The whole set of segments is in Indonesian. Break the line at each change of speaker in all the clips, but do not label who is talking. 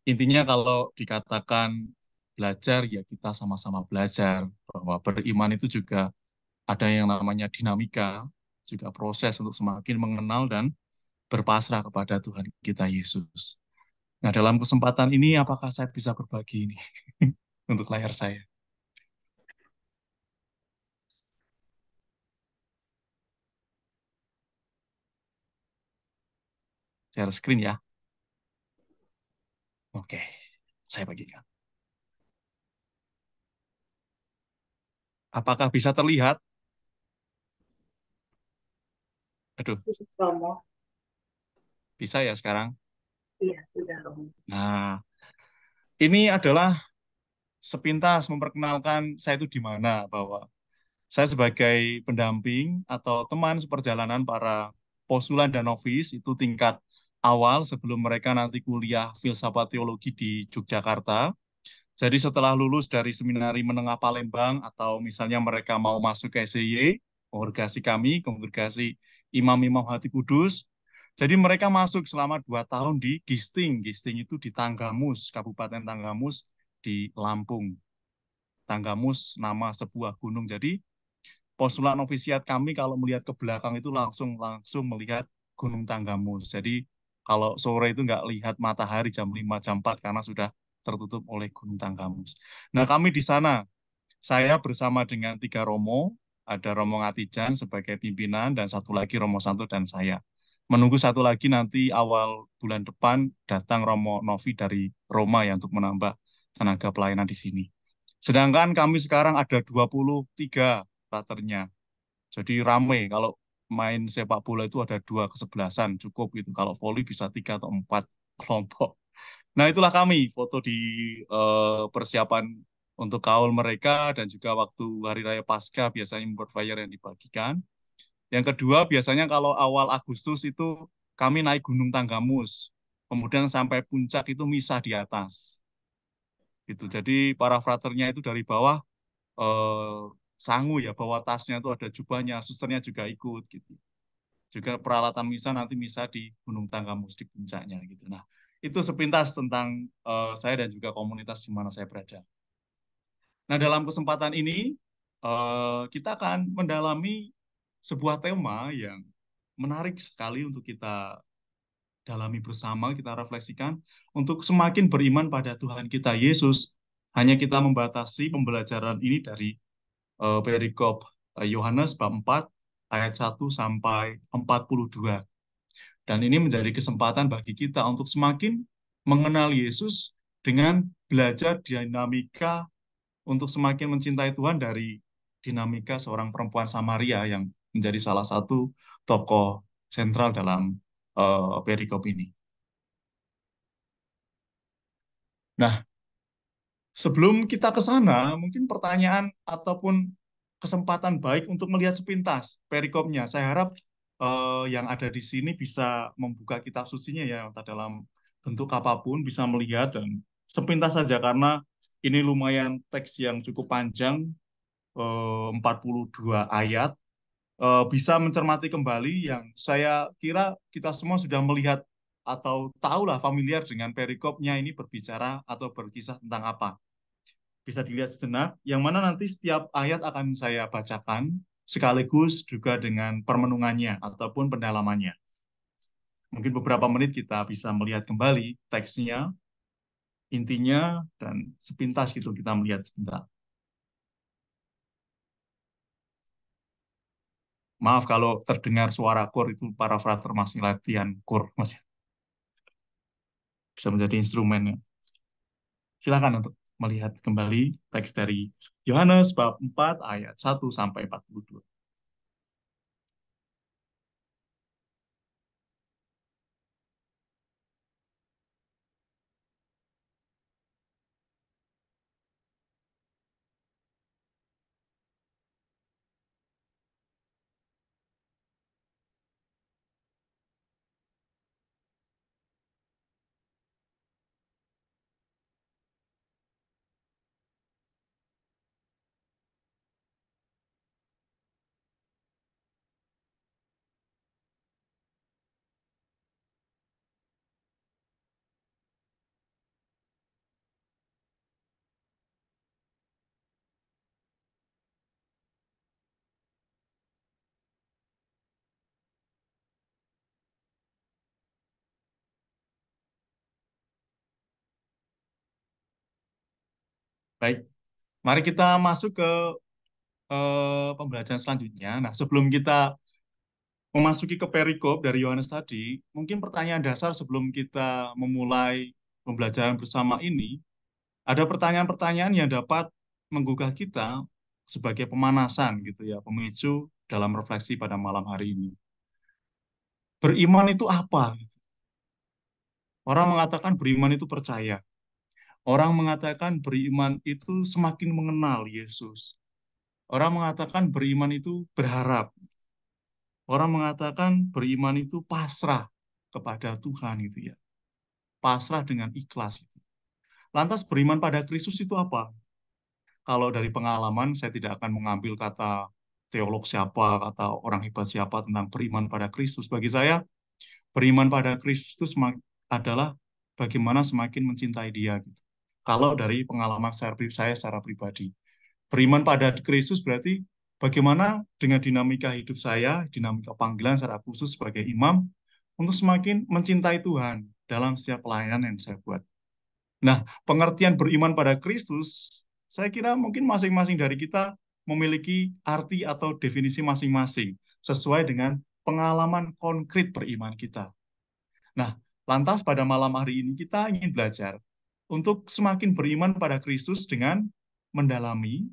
Intinya kalau dikatakan belajar, ya kita sama-sama belajar. Bahwa beriman itu juga ada yang namanya dinamika, juga proses untuk semakin mengenal dan berpasrah kepada Tuhan kita Yesus. Nah, dalam kesempatan ini, apakah saya bisa berbagi ini untuk layar saya? Share screen ya. Oke, saya bagikan. Apakah bisa terlihat? Aduh,
Romo,
bisa ya sekarang?
iya sudah Romo.
Nah, ini adalah sepintas memperkenalkan saya itu di mana, bahwa saya sebagai pendamping atau teman seperjalanan para postulan dan novis itu tingkat awal sebelum mereka nanti kuliah filsafat teologi di Yogyakarta. Jadi setelah lulus dari Seminari Menengah Palembang atau misalnya mereka mau masuk ke SEY, kongregasi kami, kongregasi Imam-Imam Hati Kudus. Jadi mereka masuk selama 2 tahun di Gisting. Gisting itu di Tanggamus, Kabupaten Tanggamus di Lampung. Tanggamus nama sebuah gunung. Jadi postulat novisiat kami kalau melihat ke belakang itu langsung langsung melihat Gunung Tanggamus. Jadi kalau sore itu nggak lihat matahari jam 5 jam 4 karena sudah tertutup oleh Gunung Tanggamus. Nah, kami di sana, saya bersama dengan 3 Romo, ada Romo Ngatijan sebagai pimpinan dan satu lagi Romo Santo dan saya. Menunggu satu lagi nanti awal bulan depan datang Romo Novi dari Roma ya untuk menambah tenaga pelayanan di sini. Sedangkan kami sekarang ada 23 fraternya. Jadi rame kalau main sepak bola itu ada 2 kesebelasan cukup gitu. Kalau voli bisa 3 atau 4 kelompok. Nah itulah kami foto di persiapan untuk kaul mereka dan juga waktu Hari Raya Paskah biasanya membuat flyer yang dibagikan. Yang kedua biasanya kalau awal Agustus itu kami naik Gunung Tanggamus. Kemudian sampai puncak itu misa di atas. Gitu. Jadi para fraternya itu dari bawah eh, sangu ya, bawa tasnya itu ada jubahnya, susternya juga ikut gitu. Juga peralatan misa nanti misa di Gunung Tanggamus di puncaknya gitu. Nah, itu sepintas tentang saya dan juga komunitas di mana saya berada. Nah, dalam kesempatan ini kita akan mendalami sebuah tema yang menarik sekali untuk kita dalami bersama, kita refleksikan untuk semakin beriman pada Tuhan kita Yesus. Hanya kita membatasi pembelajaran ini dari perikop Yohanes bab 4 ayat 1 sampai 42. Dan ini menjadi kesempatan bagi kita untuk semakin mengenal Yesus dengan belajar dinamika untuk semakin mencintai Tuhan dari dinamika seorang perempuan Samaria yang menjadi salah satu tokoh sentral dalam perikop ini. Nah, sebelum kita ke sana, mungkin pertanyaan ataupun kesempatan baik untuk melihat sepintas perikopnya. Saya harap yang ada di sini bisa membuka kitab sucinya ya, entah dalam bentuk apapun, bisa melihat dan sepintas saja karena ini lumayan teks yang cukup panjang, 42 ayat, bisa mencermati kembali yang saya kira kita semua sudah melihat atau tahulah familiar dengan perikopnya ini berbicara atau berkisah tentang apa. Bisa dilihat sejenak, yang mana nanti setiap ayat akan saya bacakan sekaligus juga dengan permenungannya ataupun pendalamannya. Mungkin beberapa menit kita bisa melihat kembali teksnya, intinya, dan sepintas gitu kita melihat sebentar. Maaf kalau terdengar suara kor itu para frater masih latihan kor, masih bisa menjadi instrumen. Silakan untuk melihat kembali teks dari Yohanes bab 4 ayat 1 sampai 42. Baik, mari kita masuk ke pembelajaran selanjutnya. Nah, sebelum kita memasuki ke perikop dari Yohanes tadi, mungkin pertanyaan dasar sebelum kita memulai pembelajaran bersama ini, ada pertanyaan-pertanyaan yang dapat menggugah kita sebagai pemanasan gitu ya, pemicu dalam refleksi pada malam hari ini. Beriman itu apa? Orang mengatakan beriman itu percaya. Orang mengatakan beriman itu semakin mengenal Yesus. Orang mengatakan beriman itu berharap. Orang mengatakan beriman itu pasrah kepada Tuhan gitu ya. Pasrah dengan ikhlas itu. Lantas beriman pada Kristus itu apa? Kalau dari pengalaman saya tidak akan mengambil kata teolog siapa, kata orang hebat siapa tentang beriman pada Kristus. Bagi saya, beriman pada Kristus itu adalah bagaimana semakin mencintai Dia gitu. Kalau dari pengalaman saya secara pribadi. Beriman pada Kristus berarti bagaimana dengan dinamika hidup saya, dinamika panggilan secara khusus sebagai imam, untuk semakin mencintai Tuhan dalam setiap pelayanan yang saya buat. Nah, pengertian beriman pada Kristus, saya kira mungkin masing-masing dari kita memiliki arti atau definisi masing-masing, sesuai dengan pengalaman konkret beriman kita. Nah, lantas pada malam hari ini kita ingin belajar untuk semakin beriman pada Kristus dengan mendalami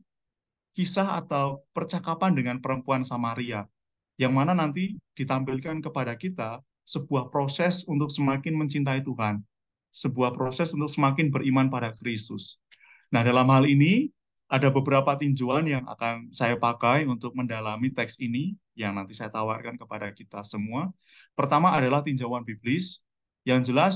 kisah atau percakapan dengan perempuan Samaria, yang mana nanti ditampilkan kepada kita sebuah proses untuk semakin mencintai Tuhan, sebuah proses untuk semakin beriman pada Kristus. Nah, dalam hal ini ada beberapa tinjauan yang akan saya pakai untuk mendalami teks ini yang nanti saya tawarkan kepada kita semua. Pertama adalah tinjauan biblis. Yang jelas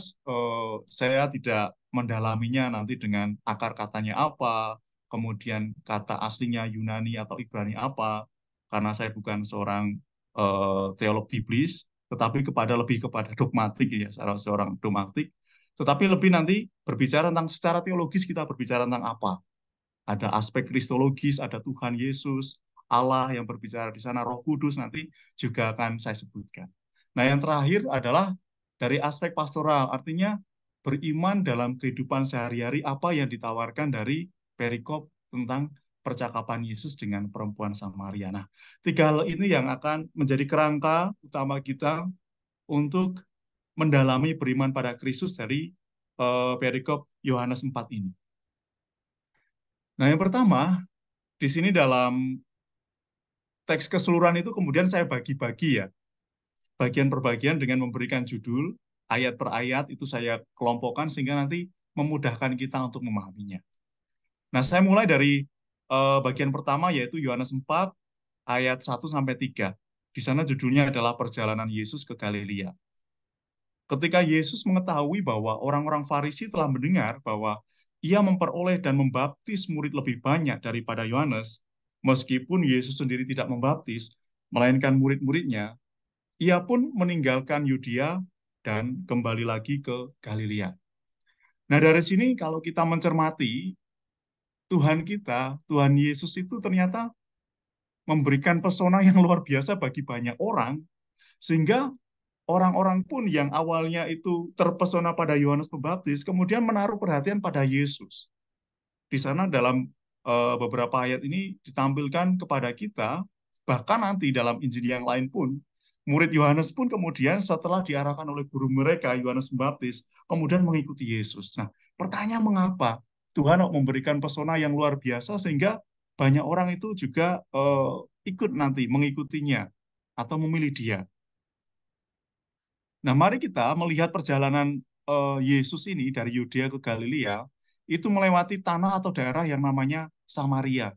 saya tidak mendalaminya nanti dengan akar katanya apa, kemudian kata aslinya Yunani atau Ibrani apa, karena saya bukan seorang teolog biblis, tetapi lebih kepada dogmatik ya, seorang dogmatik. Tetapi lebih nanti berbicara tentang secara teologis, kita berbicara tentang apa. Ada aspek kristologis, ada Tuhan Yesus, Allah yang berbicara di sana, Roh Kudus nanti juga akan saya sebutkan. Nah, yang terakhir adalah dari aspek pastoral, artinya beriman dalam kehidupan sehari-hari apa yang ditawarkan dari perikop tentang percakapan Yesus dengan perempuan Samaria. Nah, tiga hal ini yang akan menjadi kerangka utama kita untuk mendalami beriman pada Kristus dari perikop Yohanes 4 ini. Nah, yang pertama, di sini dalam teks keseluruhan itu kemudian saya bagi-bagi ya, bagian per bagian dengan memberikan judul, ayat per ayat itu saya kelompokkan sehingga nanti memudahkan kita untuk memahaminya. Nah, saya mulai dari bagian pertama yaitu Yohanes 4 ayat 1-3. Di sana judulnya adalah perjalanan Yesus ke Galilea. Ketika Yesus mengetahui bahwa orang-orang Farisi telah mendengar bahwa ia memperoleh dan membaptis murid lebih banyak daripada Yohanes, meskipun Yesus sendiri tidak membaptis, melainkan murid-muridnya, ia pun meninggalkan Yudea dan kembali lagi ke Galilea. Nah, dari sini kalau kita mencermati Tuhan kita, Tuhan Yesus itu ternyata memberikan pesona yang luar biasa bagi banyak orang, sehingga orang-orang pun yang awalnya itu terpesona pada Yohanes Pembaptis, kemudian menaruh perhatian pada Yesus. Di sana dalam beberapa ayat ini ditampilkan kepada kita, bahkan nanti dalam Injil yang lain pun, murid Yohanes pun kemudian setelah diarahkan oleh guru mereka, Yohanes Pembaptis, kemudian mengikuti Yesus. Nah, pertanyaan mengapa Tuhan memberikan pesona yang luar biasa sehingga banyak orang itu juga ikut nanti mengikutinya atau memilih dia. Nah, mari kita melihat perjalanan Yesus ini dari Yudea ke Galilea, itu melewati tanah atau daerah yang namanya Samaria.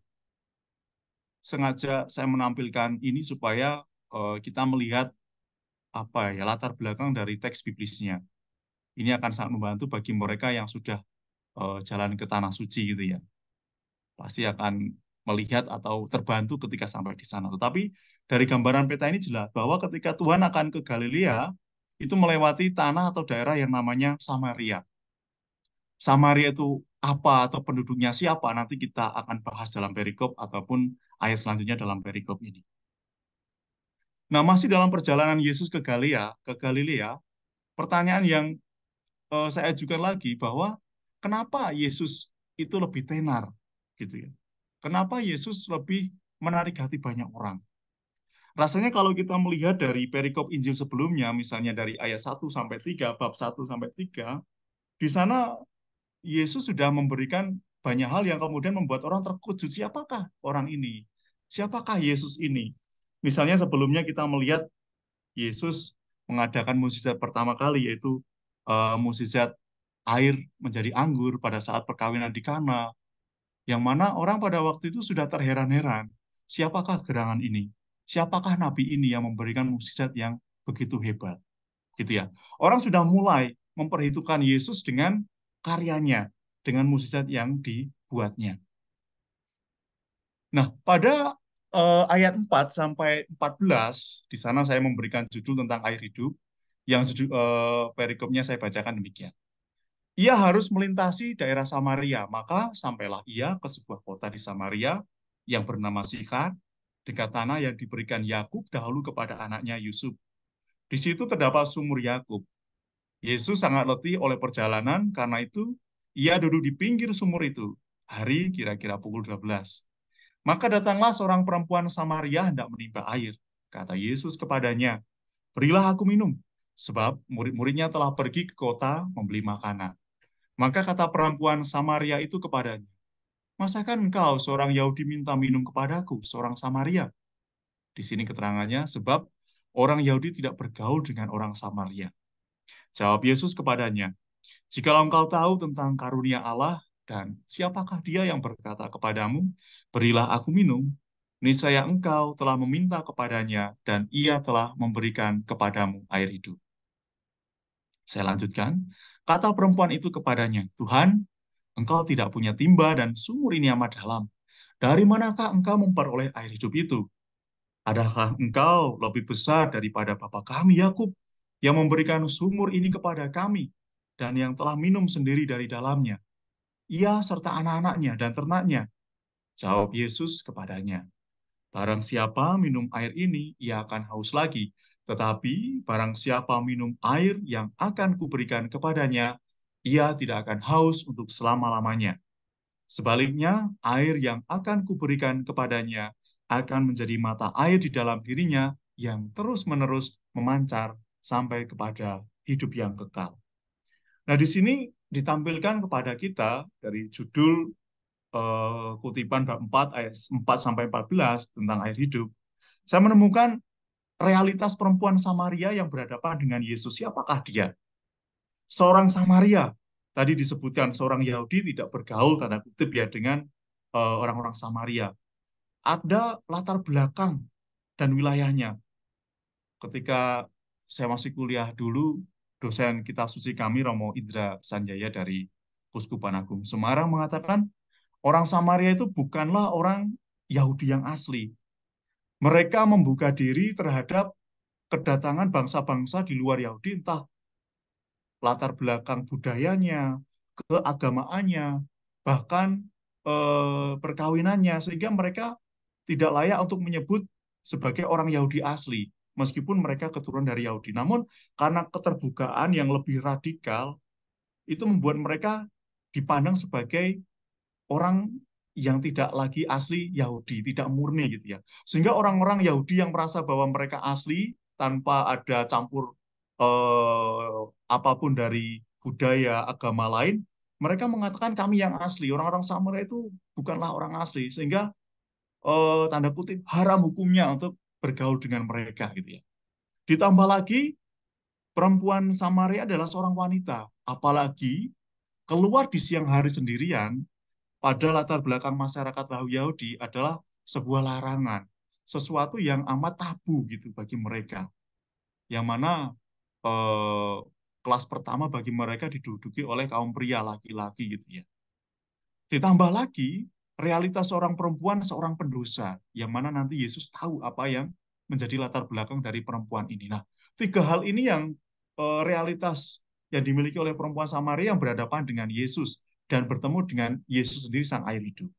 Sengaja saya menampilkan ini supaya kita melihat apa ya latar belakang dari teks biblisnya. Ini akan sangat membantu bagi mereka yang sudah jalan ke tanah suci gitu ya. Pasti akan melihat atau terbantu ketika sampai di sana. Tetapi dari gambaran peta ini jelas bahwa ketika Tuhan akan ke Galilea, itu melewati tanah atau daerah yang namanya Samaria. Samaria itu apa atau penduduknya siapa, nanti kita akan bahas dalam perikop ataupun ayat selanjutnya dalam perikop ini. Nah, masih dalam perjalanan Yesus ke Galilea, pertanyaan yang saya ajukan lagi bahwa kenapa Yesus itu lebih tenar? gitu ya. Kenapa Yesus lebih menarik hati banyak orang? Rasanya kalau kita melihat dari perikop Injil sebelumnya, misalnya dari ayat 1 sampai 3, bab 1 sampai 3, di sana Yesus sudah memberikan banyak hal yang kemudian membuat orang terkejut. Siapakah orang ini? Siapakah Yesus ini? Misalnya sebelumnya kita melihat Yesus mengadakan mukjizat pertama kali, yaitu mukjizat air menjadi anggur pada saat perkawinan di Kana, yang mana orang pada waktu itu sudah terheran-heran, siapakah gerangan ini? Siapakah nabi ini yang memberikan mukjizat yang begitu hebat? Gitu ya. Orang sudah mulai memperhitungkan Yesus dengan karyanya, dengan mukjizat yang dibuatnya. Nah, pada ayat 4 sampai 14 di sana saya memberikan judul tentang air hidup, yang perikopnya saya bacakan demikian. Ia harus melintasi daerah Samaria, maka sampailah ia ke sebuah kota di Samaria yang bernama Sikhar, dekat tanah yang diberikan Yakub dahulu kepada anaknya Yusuf. Di situ terdapat sumur Yakub. Yesus sangat letih oleh perjalanan, karena itu ia duduk di pinggir sumur itu. Hari kira-kira pukul 12. Maka datanglah seorang perempuan Samaria hendak menimba air. Kata Yesus kepadanya, "Berilah aku minum, sebab murid-muridnya telah pergi ke kota membeli makanan." Maka kata perempuan Samaria itu kepadanya, "Masakan engkau seorang Yahudi minta minum kepadaku, seorang Samaria?" Di sini keterangannya, sebab orang Yahudi tidak bergaul dengan orang Samaria. Jawab Yesus kepadanya, "Jikalau engkau tahu tentang karunia Allah dan siapakah dia yang berkata kepadamu, 'Berilah aku minum,' niscaya engkau telah meminta kepadanya dan ia telah memberikan kepadamu air hidup." Saya lanjutkan. Kata perempuan itu kepadanya, "Tuhan, engkau tidak punya timba dan sumur ini amat dalam. Dari manakah engkau memperoleh air hidup itu? Adakah engkau lebih besar daripada bapa kami Yakub yang memberikan sumur ini kepada kami dan yang telah minum sendiri dari dalamnya, ia serta anak-anaknya dan ternaknya?" Jawab Yesus kepadanya, "Barang siapa minum air ini, ia akan haus lagi. Tetapi barang siapa minum air yang akan kuberikan kepadanya, ia tidak akan haus untuk selama-lamanya. Sebaliknya, air yang akan kuberikan kepadanya akan menjadi mata air di dalam dirinya yang terus-menerus memancar sampai kepada hidup yang kekal." Nah, di sini ditampilkan kepada kita dari judul kutipan bab 4 ayat 4 sampai 14 tentang air hidup. Saya menemukan realitas perempuan Samaria yang berhadapan dengan Yesus. Siapakah dia? Seorang Samaria. Tadi disebutkan seorang Yahudi tidak bergaul tanda kutip ya dengan orang-orang Samaria. Ada latar belakang dan wilayahnya. Ketika saya masih kuliah dulu, dosen kitab suci kami Romo Indra Sanjaya dari Kuskupan Agung Semarang mengatakan orang Samaria itu bukanlah orang Yahudi yang asli. Mereka membuka diri terhadap kedatangan bangsa-bangsa di luar Yahudi, entah latar belakang budayanya, keagamaannya, bahkan perkawinannya, sehingga mereka tidak layak untuk menyebut sebagai orang Yahudi asli, meskipun mereka keturunan dari Yahudi. Namun, karena keterbukaan yang lebih radikal, itu membuat mereka dipandang sebagai orang yang tidak lagi asli Yahudi, tidak murni gitu ya. Sehingga orang-orang Yahudi yang merasa bahwa mereka asli tanpa ada campur apapun dari budaya agama lain, mereka mengatakan kami yang asli. Orang-orang Samaria itu bukanlah orang asli, sehingga tanda kutip haram hukumnya untuk bergaul dengan mereka gitu ya. Ditambah lagi perempuan Samaria adalah seorang wanita, apalagi keluar di siang hari sendirian pada latar belakang masyarakat Yahudi adalah sebuah larangan, sesuatu yang amat tabu gitu bagi mereka, yang mana eh, kelas pertama bagi mereka diduduki oleh kaum pria laki-laki gitu ya. Ditambah lagi realitas seorang perempuan, seorang pendosa, yang mana nanti Yesus tahu apa yang menjadi latar belakang dari perempuan ini. Nah, tiga hal ini yang realitas yang dimiliki oleh perempuan Samaria yang berhadapan dengan Yesus dan bertemu dengan Yesus sendiri sang air hidup.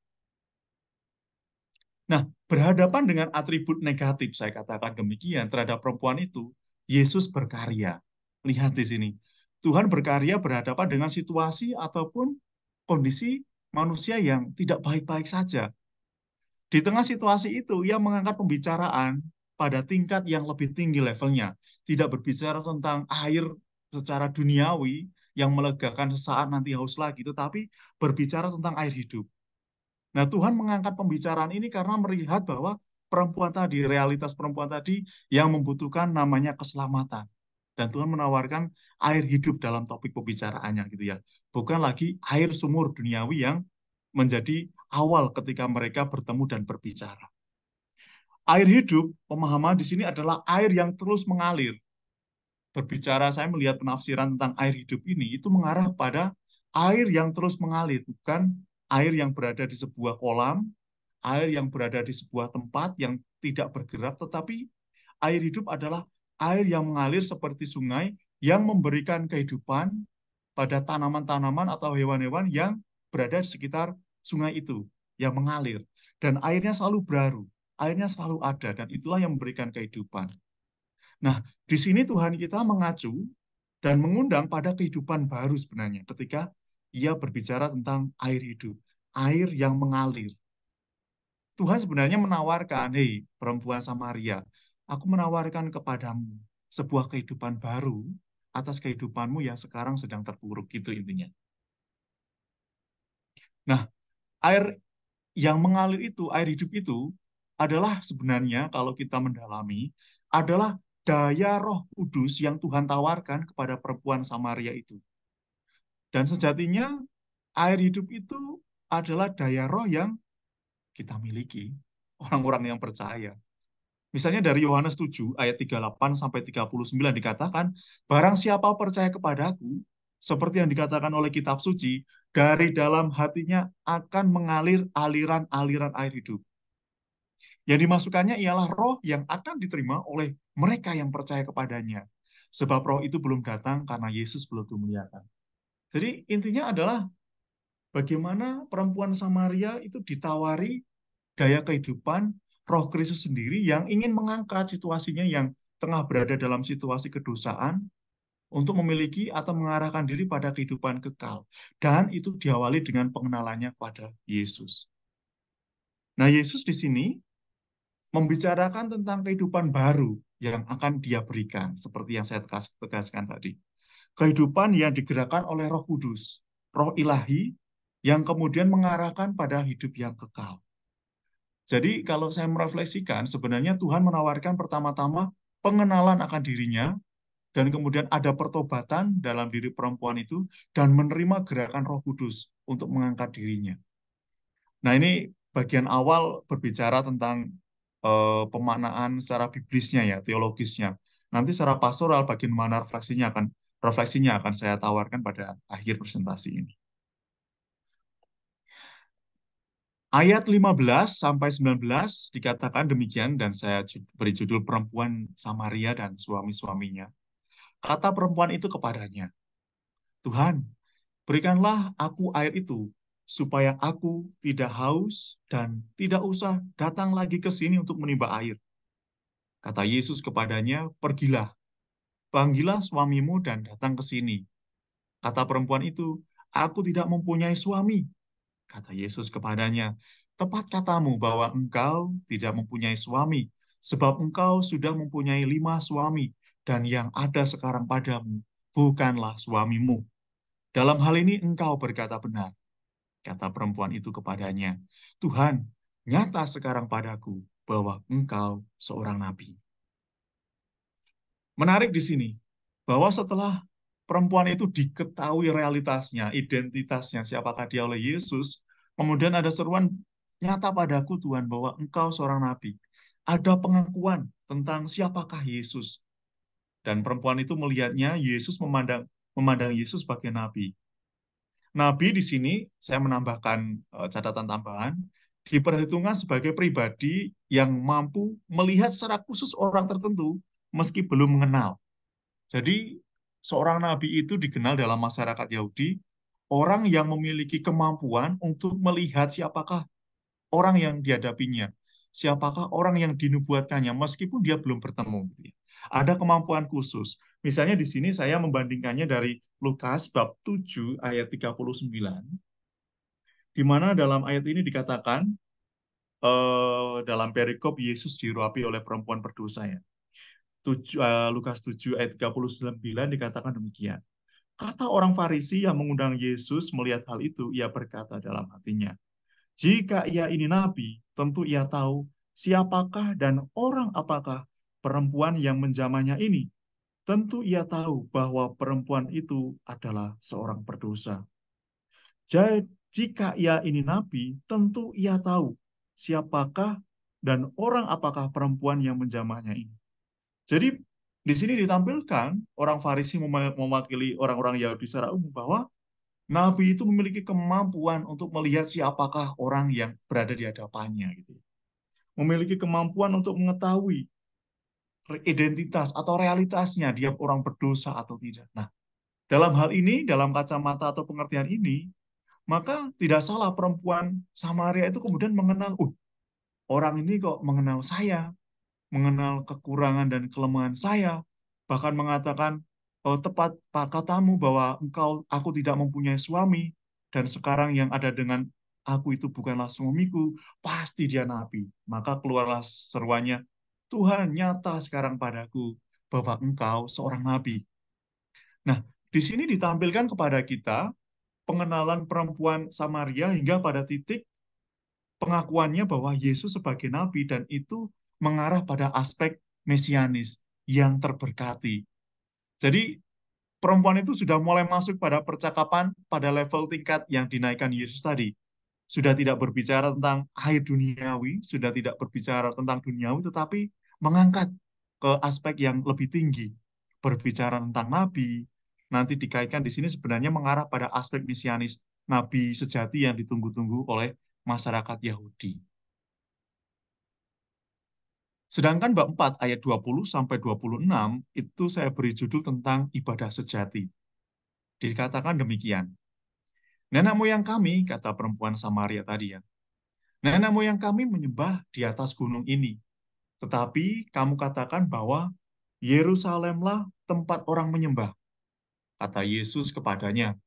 Nah, berhadapan dengan atribut negatif, saya katakan demikian, terhadap perempuan itu, Yesus berkarya. Lihat di sini, Tuhan berkarya berhadapan dengan situasi ataupun kondisi manusia yang tidak baik-baik saja. Di tengah situasi itu, ia mengangkat pembicaraan pada tingkat yang lebih tinggi levelnya. Tidak berbicara tentang air secara duniawi yang melegakan sesaat nanti haus lagi, tetapi berbicara tentang air hidup. Nah, Tuhan mengangkat pembicaraan ini karena melihat bahwa perempuan tadi, realitas perempuan tadi yang membutuhkan namanya keselamatan. Dan Tuhan menawarkan air hidup dalam topik pembicaraannya gitu ya. Bukan lagi air sumur duniawi yang menjadi awal ketika mereka bertemu dan berbicara. Air hidup, pemahaman di sini adalah air yang terus mengalir. Berbicara, saya melihat penafsiran tentang air hidup ini, itu mengarah pada air yang terus mengalir, bukan air yang berada di sebuah kolam, air yang berada di sebuah tempat yang tidak bergerak, tetapi air hidup adalah air yang mengalir seperti sungai yang memberikan kehidupan pada tanaman-tanaman atau hewan-hewan yang berada di sekitar sungai itu, yang mengalir. Dan airnya selalu baru, airnya selalu ada, dan itulah yang memberikan kehidupan. Nah, di sini Tuhan kita mengacu dan mengundang pada kehidupan baru sebenarnya ketika ia berbicara tentang air hidup, air yang mengalir. Tuhan sebenarnya menawarkan, hei perempuan Samaria, aku menawarkan kepadamu sebuah kehidupan baru atas kehidupanmu yang sekarang sedang terpuruk, gitu intinya. Nah, air yang mengalir itu, air hidup itu adalah sebenarnya kalau kita mendalami, adalah daya Roh Kudus yang Tuhan tawarkan kepada perempuan Samaria itu. Dan sejatinya air hidup itu adalah daya roh yang kita miliki, orang-orang yang percaya. Misalnya dari Yohanes 7 ayat 38 sampai 39 dikatakan, barang siapa percaya kepadaku, seperti yang dikatakan oleh kitab suci, dari dalam hatinya akan mengalir aliran-aliran air hidup. Yang dimasukkannya ialah roh yang akan diterima oleh mereka yang percaya kepadanya. Sebab roh itu belum datang karena Yesus belum dimuliakan. Jadi intinya adalah bagaimana perempuan Samaria itu ditawari daya kehidupan roh Kristus sendiri yang ingin mengangkat situasinya yang tengah berada dalam situasi kedosaan untuk memiliki atau mengarahkan diri pada kehidupan kekal. Dan itu diawali dengan pengenalannya pada Yesus. Nah, Yesus di sini membicarakan tentang kehidupan baru yang akan dia berikan, seperti yang saya tegaskan tadi. Kehidupan yang digerakkan oleh Roh Kudus, Roh Ilahi, yang kemudian mengarahkan pada hidup yang kekal. Jadi kalau saya merefleksikan, sebenarnya Tuhan menawarkan pertama-tama pengenalan akan dirinya, dan kemudian ada pertobatan dalam diri perempuan itu, dan menerima gerakan Roh Kudus untuk mengangkat dirinya. Nah, ini bagian awal berbicara tentang pemaknaan secara biblisnya ya, teologisnya. Nanti secara pastoral bagaimana refleksinya akan saya tawarkan pada akhir presentasi ini. Ayat 15 sampai 19 dikatakan demikian dan saya beri judul perempuan Samaria dan suami-suaminya. Kata perempuan itu kepadanya, Tuhan, berikanlah aku air itu supaya aku tidak haus dan tidak usah datang lagi ke sini untuk menimba air. Kata Yesus kepadanya, pergilah, panggillah suamimu dan datang ke sini. Kata perempuan itu, aku tidak mempunyai suami. Kata Yesus kepadanya, tepat katamu bahwa engkau tidak mempunyai suami, sebab engkau sudah mempunyai 5 suami, dan yang ada sekarang padamu bukanlah suamimu. Dalam hal ini engkau berkata benar. Kata perempuan itu kepadanya, Tuhan, nyata sekarang padaku bahwa engkau seorang nabi. Menarik di sini, bahwa setelah perempuan itu diketahui realitasnya, identitasnya, siapakah dia oleh Yesus, kemudian ada seruan, nyata padaku Tuhan bahwa engkau seorang nabi. Ada pengakuan tentang siapakah Yesus. Dan perempuan itu melihatnya, Yesus memandang Yesus sebagai nabi. Nabi di sini, saya menambahkan catatan tambahan, diperhitungkan sebagai pribadi yang mampu melihat secara khusus orang tertentu meski belum mengenal. Jadi, seorang nabi itu dikenal dalam masyarakat Yahudi, orang yang memiliki kemampuan untuk melihat siapakah orang yang dihadapinya, siapakah orang yang dinubuatkannya, meskipun dia belum bertemu. Gitu ya. Ada kemampuan khusus. Misalnya di sini saya membandingkannya dari Lukas bab 7 ayat 39. di mana dalam ayat ini dikatakan dalam perikop Yesus diurapi oleh perempuan berdosa ya. Lukas 7 ayat 39 dikatakan demikian. Kata orang Farisi yang mengundang Yesus melihat hal itu, ia berkata dalam hatinya, jika ia ini nabi, tentu ia tahu siapakah dan orang apakah perempuan yang menjamahnya ini. Tentu ia tahu bahwa perempuan itu adalah seorang berdosa. Jadi, jika ia ini nabi, tentu ia tahu siapakah dan orang apakah perempuan yang menjamahnya ini. Jadi, di sini ditampilkan orang Farisi mewakili orang-orang Yahudi secara umum bahwa nabi itu memiliki kemampuan untuk melihat siapakah orang yang berada di hadapannya gitu. Memiliki kemampuan untuk mengetahui identitas atau realitasnya dia orang berdosa atau tidak. Nah, dalam hal ini, dalam kacamata atau pengertian ini, maka tidak salah perempuan Samaria itu kemudian mengenal, orang ini kok mengenal saya, mengenal kekurangan dan kelemahan saya, bahkan mengatakan, tepat Pak katamu bahwa aku tidak mempunyai suami, dan sekarang yang ada dengan aku itu bukanlah suamiku, pasti dia nabi. Maka keluarlah seruannya, Tuhan nyata sekarang padaku bahwa engkau seorang nabi. Nah, di sini ditampilkan kepada kita pengenalan perempuan Samaria hingga pada titik pengakuannya bahwa Yesus sebagai nabi dan itu mengarah pada aspek mesianis yang terberkati. Jadi perempuan itu sudah mulai masuk pada percakapan pada level tingkat yang dinaikkan Yesus tadi. Sudah tidak berbicara tentang air duniawi, sudah tidak berbicara tentang duniawi, tetapi mengangkat ke aspek yang lebih tinggi. Berbicara tentang nabi, nanti dikaitkan di sini sebenarnya mengarah pada aspek mesianis, nabi sejati yang ditunggu-tunggu oleh masyarakat Yahudi. Sedangkan bab 4 ayat 20 sampai 26 itu saya beri judul tentang ibadah sejati. Dikatakan demikian. Nenek moyang kami, kata perempuan Samaria tadi ya, nenek moyang kami menyembah di atas gunung ini. Tetapi kamu katakan bahwa Yerusalemlah tempat orang menyembah. Kata Yesus kepadanya,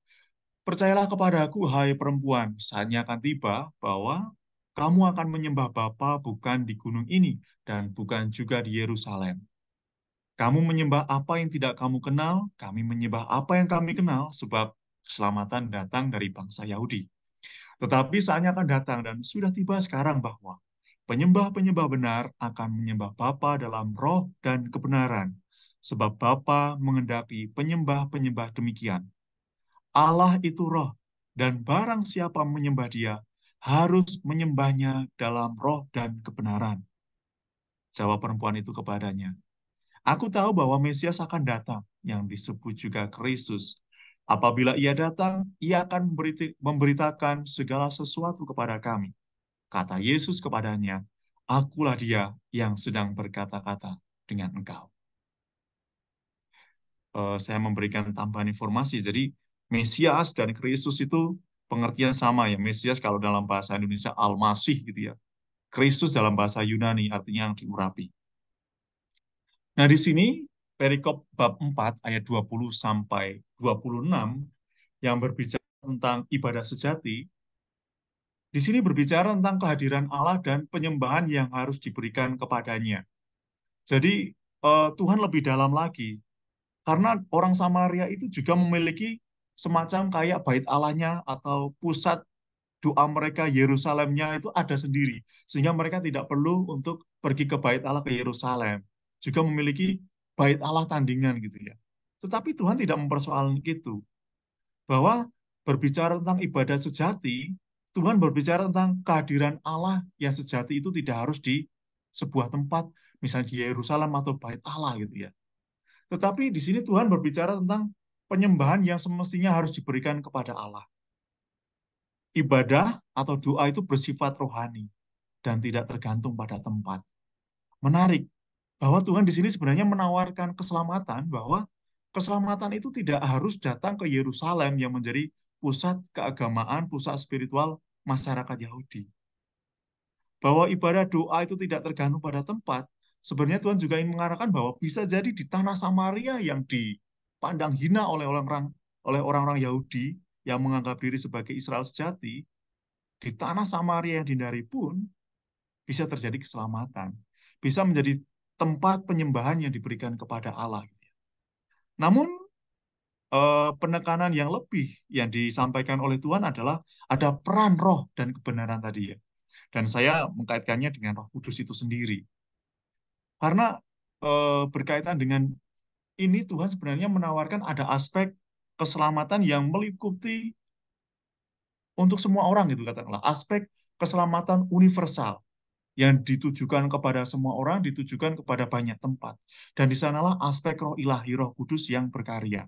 percayalah kepadaku, hai perempuan, saatnya akan tiba bahwa kamu akan menyembah Bapa bukan di gunung ini dan bukan juga di Yerusalem. Kamu menyembah apa yang tidak kamu kenal, kami menyembah apa yang kami kenal, sebab keselamatan datang dari bangsa Yahudi. Tetapi saatnya akan datang dan sudah tiba sekarang bahwa penyembah-penyembah benar akan menyembah Bapa dalam roh dan kebenaran, sebab Bapa mengendaki penyembah-penyembah demikian. Allah itu roh, dan barang siapa menyembah dia, harus menyembahnya dalam roh dan kebenaran. Jawab perempuan itu kepadanya, aku tahu bahwa Mesias akan datang, yang disebut juga Kristus. Apabila ia datang, ia akan memberitakan segala sesuatu kepada kami. Kata Yesus kepadanya, akulah dia yang sedang berkata-kata dengan engkau. Saya memberikan tambahan informasi. Jadi, Mesias dan Kristus itu pengertian sama ya. Mesias kalau dalam bahasa Indonesia Al-Masih gitu ya. Kristus dalam bahasa Yunani artinya yang diurapi. Nah, di sini perikop bab 4 ayat 20 sampai 26 yang berbicara tentang ibadah sejati, di sini berbicara tentang kehadiran Allah dan penyembahan yang harus diberikan kepadanya. Jadi Tuhan lebih dalam lagi karena orang Samaria itu juga memiliki semacam kayak bait Allahnya atau pusat doa mereka Yerusalemnya itu ada sendiri sehingga mereka tidak perlu untuk pergi ke bait Allah ke Yerusalem juga memiliki bait Allah tandingan gitu ya. Tetapi Tuhan tidak mempersoalkan itu bahwa berbicara tentang ibadah sejati, Tuhan berbicara tentang kehadiran Allah yang sejati itu tidak harus di sebuah tempat, misalnya di Yerusalem atau Bait Allah gitu ya. Tetapi di sini Tuhan berbicara tentang penyembahan yang semestinya harus diberikan kepada Allah. Ibadah atau doa itu bersifat rohani dan tidak tergantung pada tempat. Menarik bahwa Tuhan di sini sebenarnya menawarkan keselamatan bahwa keselamatan itu tidak harus datang ke Yerusalem yang menjadi pusat keagamaan, pusat spiritual masyarakat Yahudi. Bahwa ibadah doa itu tidak tergantung pada tempat, sebenarnya Tuhan juga ingin mengarahkan bahwa bisa jadi di tanah Samaria yang dipandang hina oleh orang-orang Yahudi yang menganggap diri sebagai Israel sejati, di tanah Samaria yang dihindari pun bisa terjadi keselamatan. Bisa menjadi tempat penyembahan yang diberikan kepada Allah. Namun, penekanan yang lebih yang disampaikan oleh Tuhan adalah ada peran roh dan kebenaran tadi ya. Dan saya mengkaitkannya dengan Roh Kudus itu sendiri. Karena berkaitan dengan ini Tuhan sebenarnya menawarkan ada aspek keselamatan yang meliputi untuk semua orang gitu katakanlah. Aspek keselamatan universal yang ditujukan kepada semua orang, ditujukan kepada banyak tempat. Dan di sanalah aspek roh ilahi, roh kudus yang berkarya.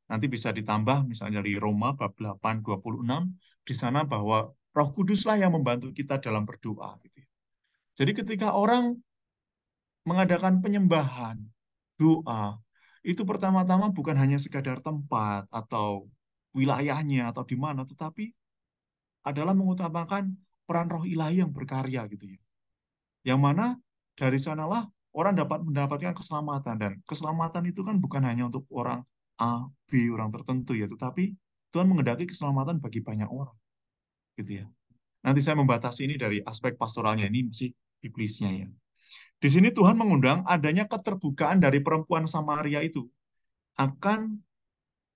Nanti bisa ditambah misalnya di Roma bab 8:26 di sana bahwa Roh Kuduslah yang membantu kita dalam berdoa gitu ya. Jadi ketika orang mengadakan penyembahan, doa, itu pertama-tama bukan hanya sekadar tempat atau wilayahnya atau di mana, tetapi adalah mengutamakan peran roh ilahi yang berkarya gitu ya. Yang mana dari sanalah orang dapat mendapatkan keselamatan dan keselamatan itu kan bukan hanya untuk orang A, B, orang tertentu ya, tetapi Tuhan mengendaki keselamatan bagi banyak orang gitu ya. Nanti saya membatasi ini dari aspek pastoralnya ini masih biblisnya ya. Di sini Tuhan mengundang adanya keterbukaan dari perempuan Samaria itu akan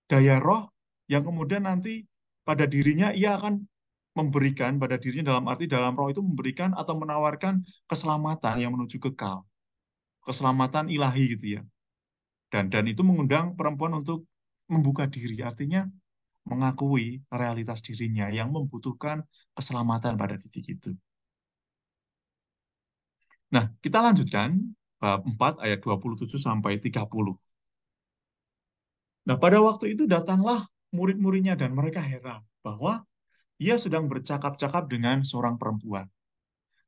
daya roh yang kemudian nanti pada dirinya ia akan memberikan pada dirinya dalam arti dalam roh itu memberikan atau menawarkan keselamatan yang menuju kekal, keselamatan ilahi gitu ya. Dan itu mengundang perempuan untuk membuka diri, artinya mengakui realitas dirinya yang membutuhkan keselamatan pada titik itu. Nah, kita lanjutkan bab 4 ayat 27 sampai 30. Nah, pada waktu itu datanglah murid-muridnya dan mereka heran bahwa ia sedang bercakap-cakap dengan seorang perempuan.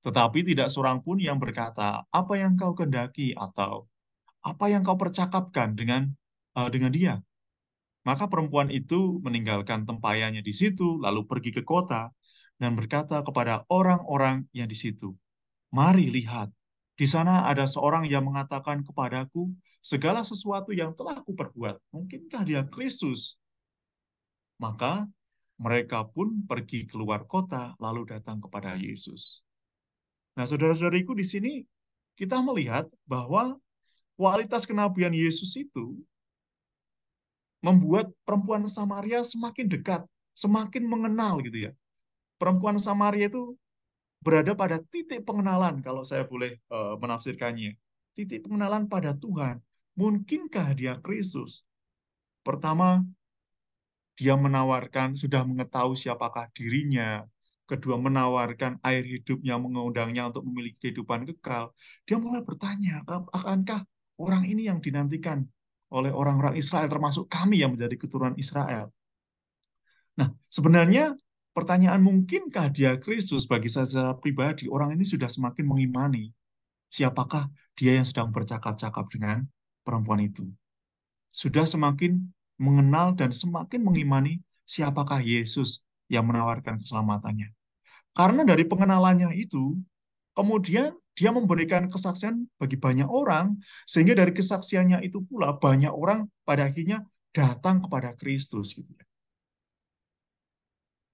Tetapi tidak seorang pun yang berkata, apa yang kau kendaki atau apa yang kau percakapkan dengan dia. Maka perempuan itu meninggalkan tempayannya di situ, lalu pergi ke kota dan berkata kepada orang-orang yang di situ, mari lihat, di sana ada seorang yang mengatakan kepadaku segala sesuatu yang telah kuperbuat. Mungkinkah dia Kristus? Maka mereka pun pergi keluar kota lalu datang kepada Yesus. Nah, saudara-saudariku di sini kita melihat bahwa kualitas kenabian Yesus itu membuat perempuan Samaria semakin dekat, semakin mengenal gitu ya. Perempuan Samaria itu berada pada titik pengenalan kalau saya boleh menafsirkannya. Titik pengenalan pada Tuhan. Mungkinkah dia Kristus? Pertama, dia menawarkan, sudah mengetahui siapakah dirinya. Kedua, menawarkan air hidup yang mengundangnya untuk memiliki kehidupan kekal. Dia mulai bertanya, akankah orang ini yang dinantikan oleh orang-orang Israel, termasuk kami yang menjadi keturunan Israel? Nah, sebenarnya pertanyaan mungkinkah dia Kristus bagi saya secara pribadi, orang ini sudah semakin mengimani siapakah dia yang sedang bercakap-cakap dengan perempuan itu. Sudah semakin mengenal dan semakin mengimani siapakah Yesus yang menawarkan keselamatannya. Karena dari pengenalannya itu, kemudian dia memberikan kesaksian bagi banyak orang, sehingga dari kesaksiannya itu pula banyak orang pada akhirnya datang kepada Kristus gitu ya.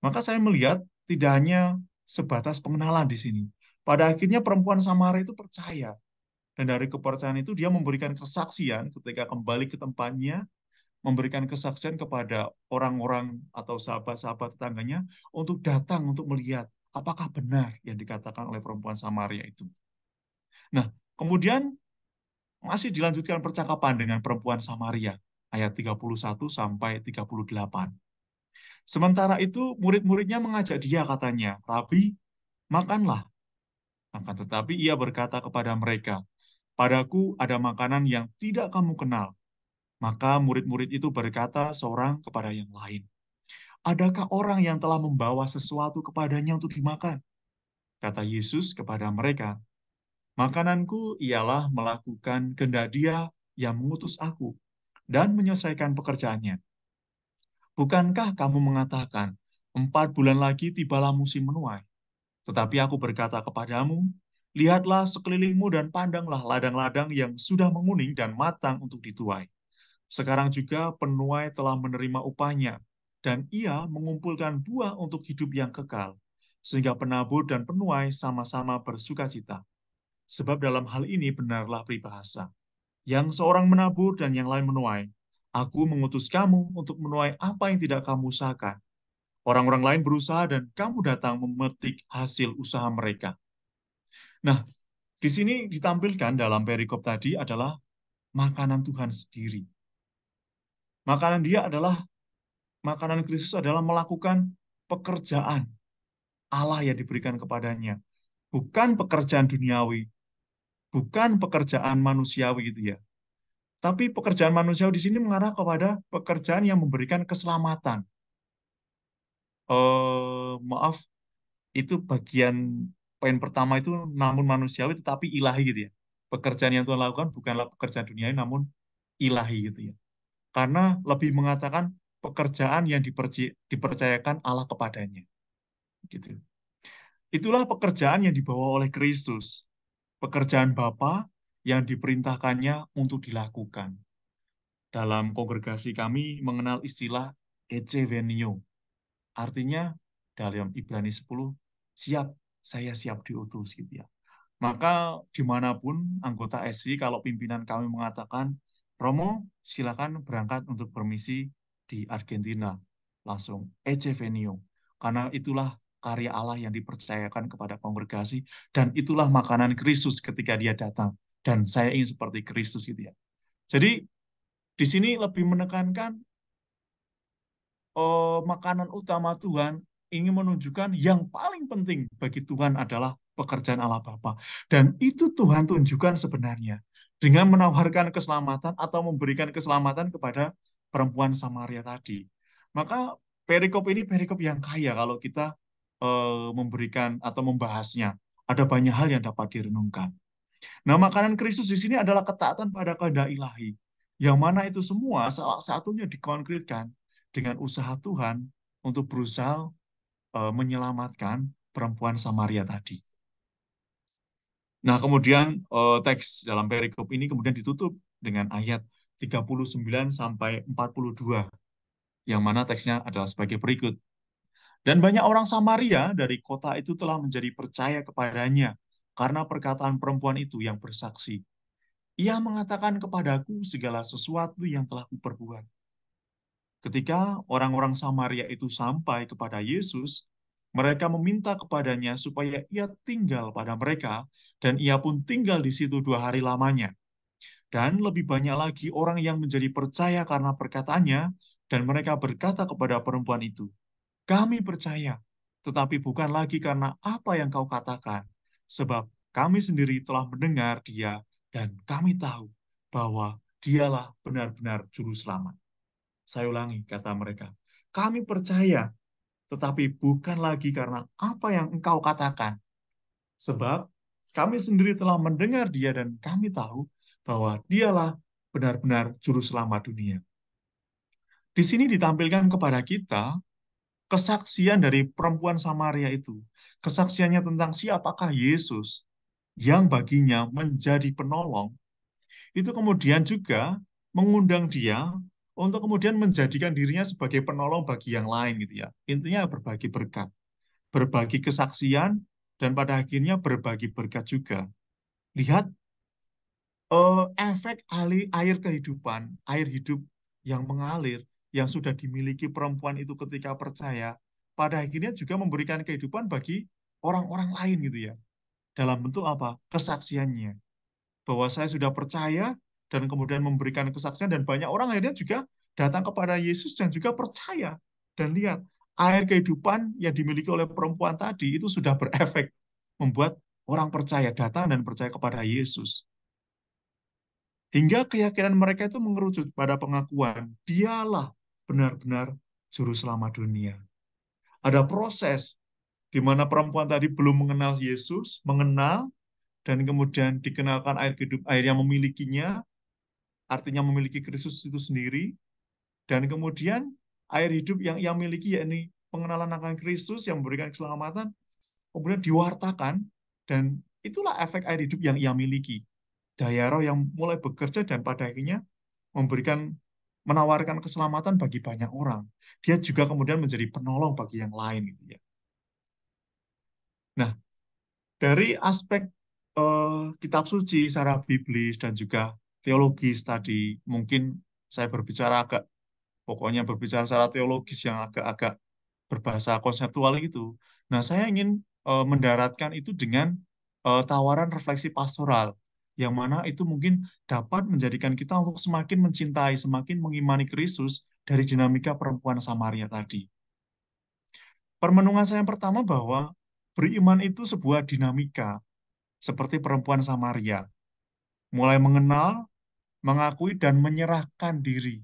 Maka saya melihat tidak hanya sebatas pengenalan di sini. Pada akhirnya perempuan Samaria itu percaya. Dan dari kepercayaan itu dia memberikan kesaksian ketika kembali ke tempatnya, memberikan kesaksian kepada orang-orang atau sahabat-sahabat tetangganya untuk datang untuk melihat apakah benar yang dikatakan oleh perempuan Samaria itu. Nah, kemudian masih dilanjutkan percakapan dengan perempuan Samaria ayat 31 sampai 38. Sementara itu murid-muridnya mengajak dia katanya, Rabi, makanlah. Akan tetapi ia berkata kepada mereka, padaku ada makanan yang tidak kamu kenal. Maka murid-murid itu berkata seorang kepada yang lain, adakah orang yang telah membawa sesuatu kepadanya untuk dimakan? Kata Yesus kepada mereka, makananku ialah melakukan kehendak Dia yang mengutus aku dan menyelesaikan pekerjaannya. Bukankah kamu mengatakan, 4 bulan lagi tibalah musim menuai? Tetapi aku berkata kepadamu, lihatlah sekelilingmu dan pandanglah ladang-ladang yang sudah menguning dan matang untuk dituai. Sekarang juga penuai telah menerima upahnya, dan ia mengumpulkan buah untuk hidup yang kekal, sehingga penabur dan penuai sama-sama bersukacita. Sebab dalam hal ini benarlah peribahasa, yang seorang menabur dan yang lain menuai. Aku mengutus kamu untuk menuai apa yang tidak kamu usahakan. Orang-orang lain berusaha dan kamu datang memetik hasil usaha mereka. Nah, di sini ditampilkan dalam perikop tadi adalah makanan Tuhan sendiri. Makanan dia adalah, makanan Kristus adalah melakukan pekerjaan Allah yang diberikan kepadanya. Bukan pekerjaan duniawi, bukan pekerjaan manusiawi gitu ya. Tapi pekerjaan manusiawi di sini mengarah kepada pekerjaan yang memberikan keselamatan. Maaf, itu bagian poin pertama itu namun manusiawi tetapi ilahi gitu ya. Pekerjaan yang Tuhan lakukan bukanlah pekerjaan duniawi namun ilahi gitu ya. Karena lebih mengatakan pekerjaan yang dipercayakan Allah kepadanya gitu. Itulah pekerjaan yang dibawa oleh Kristus. Pekerjaan Bapa yang diperintahkannya untuk dilakukan. Dalam kongregasi kami mengenal istilah Ecevenio. Artinya dalam Ibrani 10, siap, saya siap diutus gitu ya. Maka dimanapun anggota SI, kalau pimpinan kami mengatakan, Romo, silakan berangkat untuk bermisi di Argentina. Langsung, Ece Venio. Karena itulah karya Allah yang dipercayakan kepada kongregasi, dan itulah makanan Kristus ketika dia datang. Dan saya ingin seperti Kristus gitu ya. Jadi, di sini lebih menekankan makanan utama Tuhan ingin menunjukkan yang paling penting bagi Tuhan adalah pekerjaan Allah Bapa. Dan itu Tuhan tunjukkan sebenarnya dengan menawarkan keselamatan atau memberikan keselamatan kepada perempuan Samaria tadi. Maka perikop ini perikop yang kaya kalau kita memberikan atau membahasnya. Ada banyak hal yang dapat direnungkan. Nah, makanan Kristus di sini adalah ketaatan pada kehendak ilahi. Yang mana itu semua salah satunya dikonkretkan dengan usaha Tuhan untuk berusaha menyelamatkan perempuan Samaria tadi. Nah, kemudian teks dalam perikop ini kemudian ditutup dengan ayat 39 sampai 42, yang mana teksnya adalah sebagai berikut. Dan banyak orang Samaria dari kota itu telah menjadi percaya kepadanya karena perkataan perempuan itu yang bersaksi. Ia mengatakan kepadaku segala sesuatu yang telah kuperbuat. Ketika orang-orang Samaria itu sampai kepada Yesus, mereka meminta kepadanya supaya ia tinggal pada mereka, dan ia pun tinggal di situ 2 hari lamanya. Dan lebih banyak lagi orang yang menjadi percaya karena perkataannya, dan mereka berkata kepada perempuan itu, kami percaya, tetapi bukan lagi karena apa yang kau katakan, sebab kami sendiri telah mendengar dia, dan kami tahu bahwa dialah benar-benar juru selamat. Saya ulangi, kata mereka, kami percaya, tetapi bukan lagi karena apa yang engkau katakan, sebab kami sendiri telah mendengar dia dan kami tahu bahwa dialah benar-benar juru selamat dunia. Di sini ditampilkan kepada kita kesaksian dari perempuan Samaria itu. Kesaksiannya tentang siapakah Yesus yang baginya menjadi penolong, itu kemudian juga mengundang dia untuk kemudian menjadikan dirinya sebagai penolong bagi yang lain gitu ya. Intinya berbagi berkat, berbagi kesaksian, dan pada akhirnya berbagi berkat juga. Lihat efek air kehidupan, air hidup yang mengalir, yang sudah dimiliki perempuan itu ketika percaya, pada akhirnya juga memberikan kehidupan bagi orang-orang lain gitu ya. Dalam bentuk apa? Kesaksiannya. Bahwa saya sudah percaya dan kemudian memberikan kesaksian dan banyak orang akhirnya juga datang kepada Yesus dan juga percaya. Dan lihat, air kehidupan yang dimiliki oleh perempuan tadi itu sudah berefek membuat orang percaya, datang dan percaya kepada Yesus. Hingga keyakinan mereka itu mengerucut pada pengakuan, dialah benar-benar juru selamat dunia. Ada proses di mana perempuan tadi belum mengenal Yesus, mengenal, dan kemudian dikenalkan air hidup, air yang memilikinya, artinya memiliki Kristus itu sendiri, dan kemudian air hidup yang ia miliki, yakni pengenalan akan Kristus yang memberikan keselamatan, kemudian diwartakan, dan itulah efek air hidup yang ia miliki. Daya roh yang mulai bekerja dan pada akhirnya memberikan menawarkan keselamatan bagi banyak orang. Dia juga kemudian menjadi penolong bagi yang lain gitu ya. Nah, dari aspek kitab suci secara biblis dan juga teologis tadi, mungkin saya berbicara agak, pokoknya berbicara secara teologis yang agak-agak berbahasa konseptual itu. Nah, saya ingin mendaratkan itu dengan tawaran refleksi pastoral, yang mana itu mungkin dapat menjadikan kita untuk semakin mencintai, semakin mengimani Kristus dari dinamika perempuan Samaria tadi. Permenungan saya yang pertama bahwa beriman itu sebuah dinamika, seperti perempuan Samaria, mulai mengenal, mengakui, dan menyerahkan diri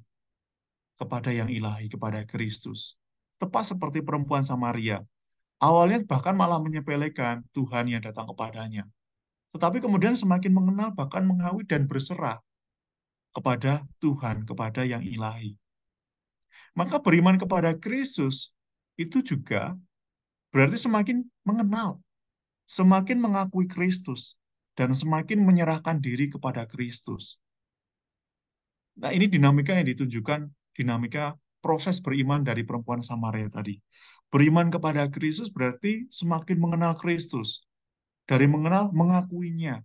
kepada yang ilahi, kepada Kristus. Tepat seperti perempuan Samaria. Awalnya bahkan malah menyepelekan Tuhan yang datang kepadanya. Tetapi kemudian semakin mengenal, bahkan mengakui dan berserah kepada Tuhan, kepada yang ilahi. Maka beriman kepada Kristus itu juga berarti semakin mengenal, semakin mengakui Kristus, dan semakin menyerahkan diri kepada Kristus. Nah, ini dinamika yang ditunjukkan, dinamika proses beriman dari perempuan Samaria tadi. Beriman kepada Kristus berarti semakin mengenal Kristus. Dari mengenal, mengakuinya,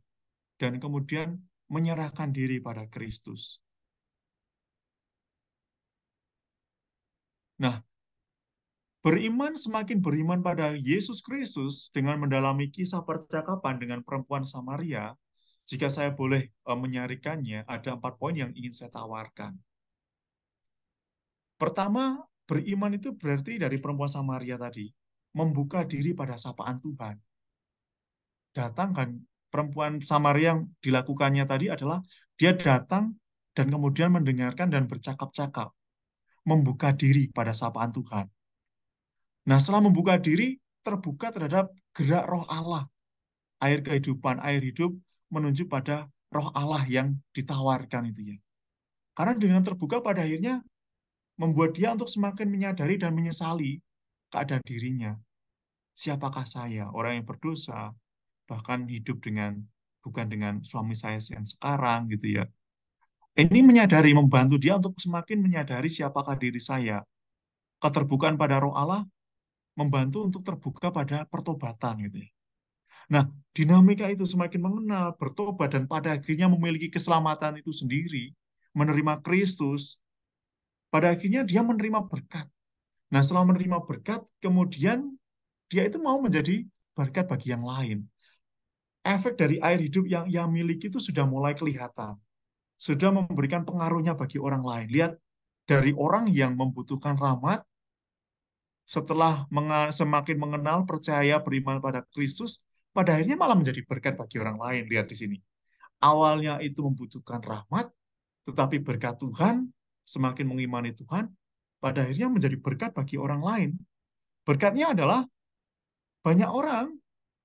dan kemudian menyerahkan diri pada Kristus. Nah, semakin beriman pada Yesus Kristus dengan mendalami kisah percakapan dengan perempuan Samaria, jika saya boleh menyarikannya, ada 4 poin yang ingin saya tawarkan. Pertama, beriman itu berarti dari perempuan Samaria tadi, membuka diri pada sapaan Tuhan. Datang kan, perempuan Samaria yang dilakukannya tadi adalah dia datang dan kemudian mendengarkan dan bercakap-cakap, membuka diri pada sapaan Tuhan. Nah, setelah membuka diri, terbuka terhadap gerak roh Allah, air kehidupan, air hidup menuju pada roh Allah yang ditawarkan itu ya. Karena dengan terbuka pada akhirnya membuat dia untuk semakin menyadari dan menyesali keadaan dirinya. Siapakah saya, orang yang berdosa, bahkan hidup bukan dengan suami saya yang sekarang gitu ya. Ini menyadari, membantu dia untuk semakin menyadari siapakah diri saya. Keterbukaan pada roh Allah membantu untuk terbuka pada pertobatan gitu ya. Nah, dinamika itu semakin mengenal, bertobat, dan pada akhirnya memiliki keselamatan itu sendiri, menerima Kristus, pada akhirnya dia menerima berkat. Nah, setelah menerima berkat, kemudian dia itu mau menjadi berkat bagi yang lain. Efek dari air hidup yang ia miliki itu sudah mulai kelihatan. Sudah memberikan pengaruhnya bagi orang lain. Lihat, dari orang yang membutuhkan rahmat, setelah semakin mengenal, percaya, beriman pada Kristus, pada akhirnya malah menjadi berkat bagi orang lain. Lihat di sini. Awalnya itu membutuhkan rahmat, tetapi berkat Tuhan, semakin mengimani Tuhan, pada akhirnya menjadi berkat bagi orang lain. Berkatnya adalah banyak orang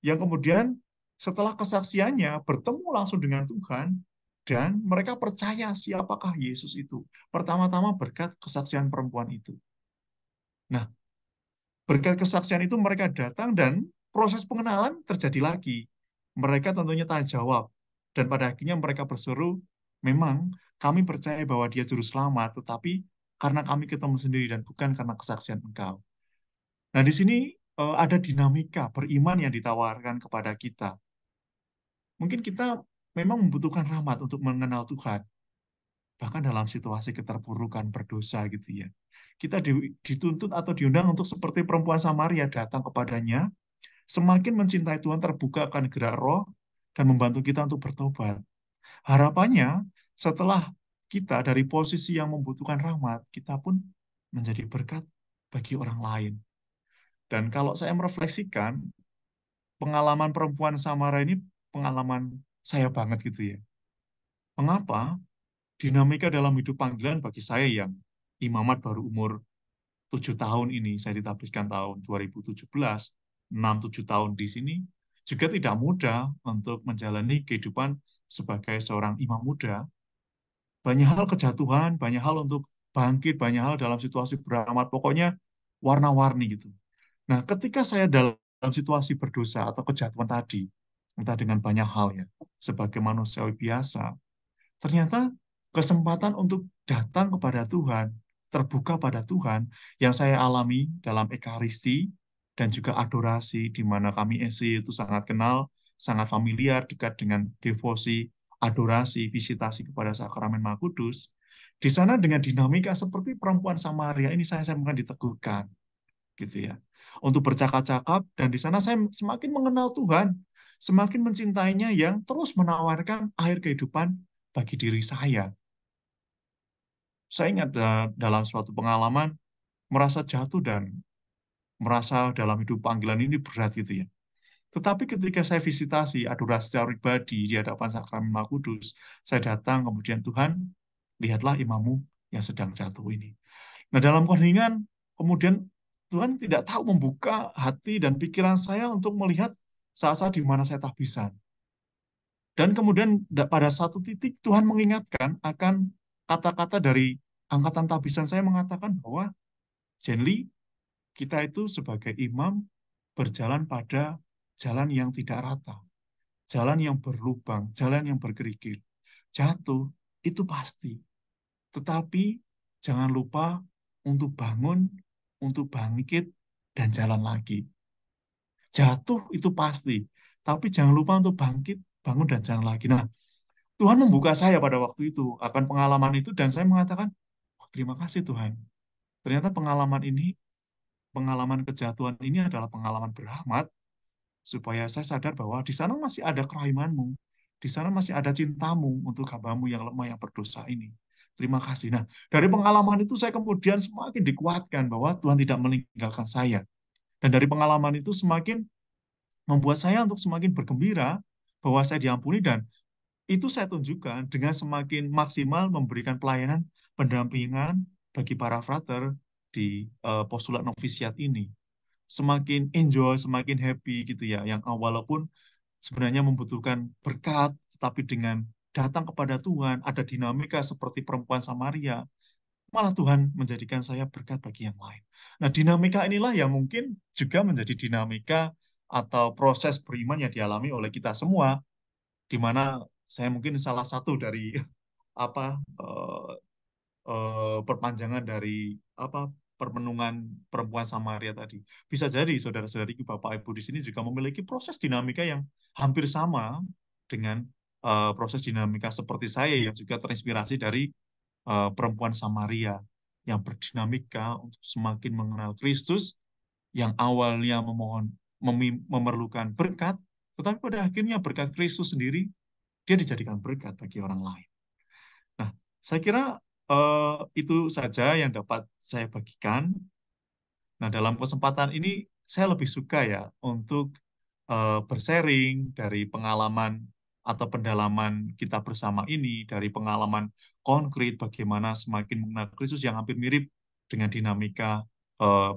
yang kemudian setelah kesaksiannya bertemu langsung dengan Tuhan, dan mereka percaya siapakah Yesus itu. Pertama-tama berkat kesaksian perempuan itu. Nah, berkat kesaksian itu mereka datang dan proses pengenalan terjadi lagi. Mereka tentunya tanya jawab. Dan pada akhirnya mereka berseru, memang kami percaya bahwa dia juru selamat, tetapi karena kami ketemu sendiri dan bukan karena kesaksian engkau. Nah, di sini ada dinamika beriman yang ditawarkan kepada kita. Mungkin kita memang membutuhkan rahmat untuk mengenal Tuhan, bahkan dalam situasi keterpurukan berdosa gitu ya. Kita dituntut atau diundang untuk seperti perempuan Samaria datang kepadanya, semakin mencintai Tuhan, terbuka akan gerak roh, dan membantu kita untuk bertobat. Harapannya, setelah kita dari posisi yang membutuhkan rahmat, kita pun menjadi berkat bagi orang lain. Dan kalau saya merefleksikan, pengalaman perempuan Samaria ini pengalaman saya banget gitu ya. Mengapa? Dinamika dalam hidup panggilan bagi saya yang imamat baru umur 7 tahun ini, saya ditabiskan tahun 2017, 6-7 tahun di sini, juga tidak mudah untuk menjalani kehidupan sebagai seorang imam muda. Banyak hal kejatuhan, banyak hal untuk bangkit, banyak hal dalam situasi beramat, pokoknya warna-warni gitu. Nah, ketika saya dalam situasi berdosa atau kejatuhan tadi, entah dengan banyak hal ya, sebagai manusia biasa, ternyata kesempatan untuk datang kepada Tuhan, terbuka pada Tuhan, yang saya alami dalam Ekaristi dan juga adorasi, di mana kami SC itu sangat kenal, sangat familiar, dekat dengan devosi, adorasi, visitasi kepada Sakramen Maha Kudus. Di sana dengan dinamika seperti perempuan Samaria ini saya bukan diteguhkan, gitu ya, untuk bercakap-cakap, dan di sana saya semakin mengenal Tuhan, semakin mencintainya, yang terus menawarkan air kehidupan bagi diri saya. Saya ingat dalam suatu pengalaman merasa jatuh dan merasa dalam hidup panggilan ini berat gitu ya. Tetapi ketika saya visitasi, adorasi secara pribadi di hadapan Sakramen Maha Kudus, saya datang, kemudian Tuhan, lihatlah imammu yang sedang jatuh ini. Nah, dalam keheningan, kemudian Tuhan tidak tahu membuka hati dan pikiran saya untuk melihat saat-saat di mana saya tahbisan. Dan kemudian pada satu titik Tuhan mengingatkan akan kata-kata dari angkatan tahbisan saya, mengatakan bahwa Jenly, kita itu sebagai imam berjalan pada jalan yang tidak rata, jalan yang berlubang, jalan yang berkerikil. Jatuh itu pasti, tetapi jangan lupa untuk bangun, untuk bangkit, dan jalan lagi. Jatuh itu pasti, tapi jangan lupa untuk bangkit, bangun, dan jalan lagi. Nah, Tuhan membuka saya pada waktu itu akan pengalaman itu, dan saya mengatakan, oh, terima kasih Tuhan. Ternyata pengalaman ini, pengalaman kejatuhan ini adalah pengalaman berahmat, supaya saya sadar bahwa di sana masih ada kerahimanmu, di sana masih ada cintamu untuk hambamu yang lemah, yang berdosa ini. Terima kasih. Nah, dari pengalaman itu saya kemudian semakin dikuatkan bahwa Tuhan tidak meninggalkan saya. Dan dari pengalaman itu semakin membuat saya untuk semakin bergembira bahwa saya diampuni, dan itu saya tunjukkan dengan semakin maksimal memberikan pelayanan pendampingan bagi para frater di postulat novisiat ini. Semakin enjoy, semakin happy gitu ya, yang walaupun sebenarnya membutuhkan berkat, tetapi dengan datang kepada Tuhan, ada dinamika seperti perempuan Samaria, malah Tuhan menjadikan saya berkat bagi yang lain. Nah, dinamika inilah yang mungkin juga menjadi dinamika atau proses beriman yang dialami oleh kita semua, di mana saya mungkin salah satu dari apa perpanjangan dari apa permenungan perempuan Samaria tadi. Bisa jadi saudara-saudariku, Bapak Ibu di sini juga memiliki proses dinamika yang hampir sama dengan proses dinamika seperti saya, yang juga terinspirasi dari perempuan Samaria, yang berdinamika untuk semakin mengenal Kristus, yang awalnya memerlukan berkat, tetapi pada akhirnya berkat Kristus sendiri, dia dijadikan berkat bagi orang lain. Nah, saya kira itu saja yang dapat saya bagikan. Nah, dalam kesempatan ini saya lebih suka ya untuk bersharing dari pengalaman atau pendalaman kita bersama ini, dari pengalaman konkret bagaimana semakin mengenal Kristus, yang hampir mirip dengan dinamika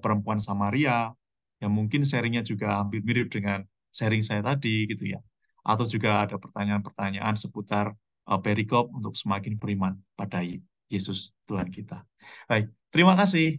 perempuan Samaria, yang mungkin sharingnya juga hampir mirip dengan sharing saya tadi gitu ya. Atau juga ada pertanyaan-pertanyaan seputar perikop untuk semakin beriman pada Yesus Tuhan kita. Baik, terima kasih.